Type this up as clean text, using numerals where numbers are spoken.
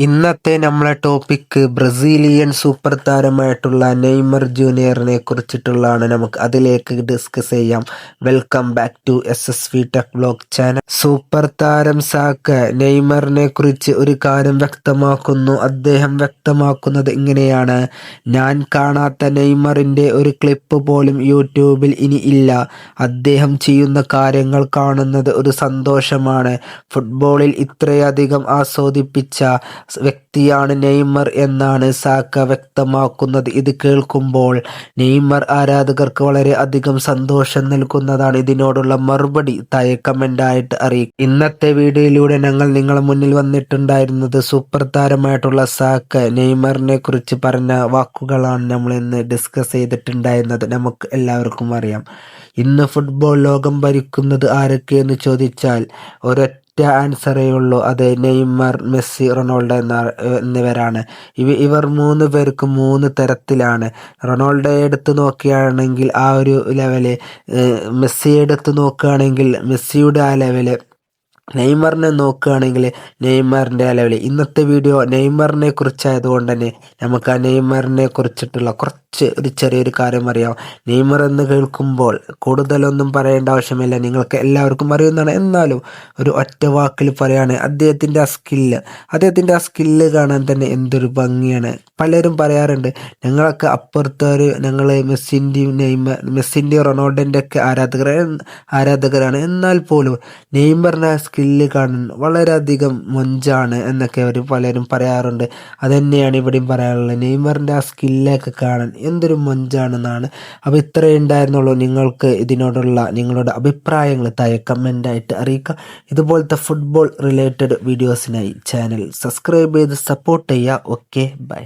ഇന്നത്തെ നമ്മളെ topic Brazilian super താരമായിട്ടുള്ള നെയ്മർ ജൂനിയറിനെ കുറിച്ചിട്ടുള്ളതാണ്. നമുക്ക് അതിലേക്ക് ഡിസ്കസ് ചെയ്യാം. Welcome back to SSV tech vlog channel. Super താരം സാക്ക നെയ്മറിനെ കുറിച്ച് ഒരു കാര്യം വ്യക്തമാക്കുന്നു. അദ്ദേഹം വ്യക്തമാക്കുന്നത് ഇങ്ങനെയാണ്: ഞാൻ കാണാത്ത നെയ്മറിന്റെ ഒരു ക്ലിപ്പ് പോലും യൂട്യൂബിൽ ഇനി ഇല്ല. അദ്ദേഹം ചെയ്യുന്ന കാര്യങ്ങൾ കാണുന്നത് ഒരു സന്തോഷമാണ്. ഫുട്ബോളിൽ ഇത്രയധികം ആസ്വദിപ്പിച്ച വ്യക്തിയാണ് നെയ്മർ എന്നാണ് സാക്ക വ്യക്തമാക്കുന്നത്. ഇത് കേൾക്കുമ്പോൾ നെയ്മർ ആരാധകർക്ക് വളരെ അധികം സന്തോഷം നൽകുന്നതാണ്. ഇതിനോടുള്ള മറുപടി താഴെ കമന്റായിട്ട് അറിയിക്കും. ഇന്നത്തെ വീഡിയോയിലൂടെ ഞങ്ങൾ നിങ്ങളുടെ മുന്നിൽ വന്നിട്ടുണ്ടായിരുന്നത് സൂപ്പർ താരമായിട്ടുള്ള സാക്ക നെയ്മറിനെ കുറിച്ച് പറഞ്ഞ വാക്കുകളാണ് നമ്മൾ ഇന്ന് ഡിസ്കസ് ചെയ്തിട്ടുണ്ടായിരുന്നത്. നമുക്ക് എല്ലാവർക്കും അറിയാം, ഇന്ന് ഫുട്ബോൾ ലോകം ഭരിക്കുന്നത് ആരൊക്കെയെന്ന് ചോദിച്ചാൽ ഒരൊറ്റ ആൻസറേ ഉള്ളൂ. അത് നെയ്മർ, മെസ്സി, റൊണാൾഡോ എന്നിവരാണ്. ഇവർ മൂന്ന് പേർക്കും മൂന്ന് തരത്തിലാണ്. റൊണാൾഡോയെ എടുത്ത് നോക്കുകയാണെങ്കിൽ ആ ഒരു ലെവല്, മെസ്സിയെ എടുത്ത് നോക്കുകയാണെങ്കിൽ മെസ്സിയുടെ ആ ലെവല്, നെയ്മറിനെ നോക്കുകയാണെങ്കിൽ നെയ്മറിൻ്റെ ആ ലെവല്. ഇന്നത്തെ വീഡിയോ നെയ്മറിനെ കുറിച്ചായതുകൊണ്ട് തന്നെ നമുക്ക് ആ നെയ്മറിനെ കുറിച്ചിട്ടുള്ള ഒരു ചെറിയൊരു കാര്യം അറിയാം. നെയ്മർ എന്ന് കേൾക്കുമ്പോൾ കൂടുതലൊന്നും പറയേണ്ട ആവശ്യമില്ല, നിങ്ങൾക്ക് എല്ലാവർക്കും അറിയുന്നതാണ്. എന്നാലും ഒരു ഒറ്റ വാക്കിൽ പറയുകയാണ്, അദ്ദേഹത്തിൻ്റെ ആ സ്കില്ല് കാണാൻ തന്നെ എന്തൊരു ഭംഗിയാണ്. പലരും പറയാറുണ്ട്, ഞങ്ങളൊക്കെ അപ്പുറത്തൊരു ഞങ്ങൾ മെസ്സിൻ്റെയും റൊണാൾഡോൻ്റെ ഒക്കെ ആരാധകരാണ്. എന്നാൽ പോലും നെയ്മറിൻ്റെ സ്കില്ല് കാണാൻ വളരെയധികം മൊഞ്ചാണ് എന്നൊക്കെ പലരും പറയാറുണ്ട്. അതുതന്നെയാണ് ഇവിടെയും പറയാനുള്ളത്. നെയ്മറിൻ്റെ ആ സ്കില്ലൊക്കെ കാണാൻ എന്തൊരു മൊഞ്ചാണെന്നാണ്. അപ്പോൾ ഇത്രയേ ഉണ്ടായിരുന്നുള്ളൂ. നിങ്ങൾക്ക് ഇതിനോടുള്ള നിങ്ങളുടെ അഭിപ്രായങ്ങൾ താഴെ കമൻ്റായിട്ട് അറിയിക്കുക. ഇതുപോലത്തെ ഫുട്ബോൾ റിലേറ്റഡ് വീഡിയോസിനായി ചാനൽ സബ്സ്ക്രൈബ് ചെയ്ത് സപ്പോർട്ട് ചെയ്യുക. Okay, by.